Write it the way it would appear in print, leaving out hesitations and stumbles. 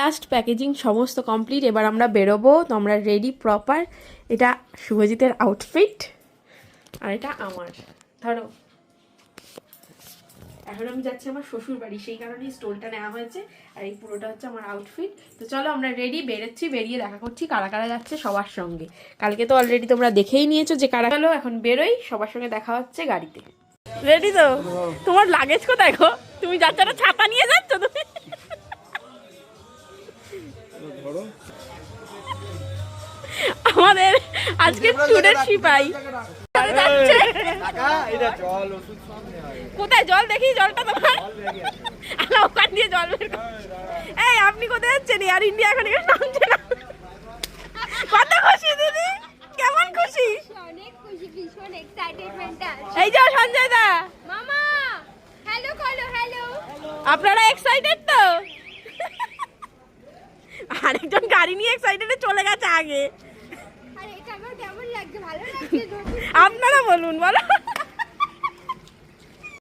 Last packaging সমস্ত complete. এবার আমরা বেরোবো, তো আমরা রেডি প্রপার। এটা শুভজিতের আউটফিট আর এটা আমার। ধরো এখন আমি যাচ্ছি আমার শ্বশুর বাড়ি, সেই কারণেই স্টোলটা নেওয়া হয়েছে। আর এই পুরোটা হচ্ছে আমার আউটফিট। তো চলো আমরা রেডি, বেরোচ্ছি, বেরিয়ে দেখা করছি কারা কারা যাচ্ছে সবার সঙ্গে। কালকে তো অলরেডি তোমরা দেখেই নিয়েছো যে কারা। চলো এখন বেরোই, সবার সঙ্গে দেখা হচ্ছে গাড়িতে। রেডি তো? তোমার লাগেজ কোথায় গো? তুমি যাচ্ছ না, ছাতা নিয়ে যাচ্ছ তুমি? আমাদের আজকে স্টুডেন্ট সিপাই কোথায় জল দেখি, জলটা তোমার ওখান দিয়ে জল বের। এই আপনি কোথায় যাচ্ছেন? এয়ার ইন্ডিয়া এখন এখানে নামছে না। কত খুশি দিদি, কেমন খুশি? অনেক খুশি, ভীষণ এক্সাইটেডমেন্ট আছে। এই যে সঞ্জয় দা, মামা হ্যালো হ্যালো হ্যালো। আপনারা এক্সাইটেড তো? আরেকজন গাড়ি নিয়ে এক্সাইটেডে চলে গেছে আগে। আরে এটা আমার কেমন লাগছে? ভালো লাগছে। আপনারা বলুন, বলো।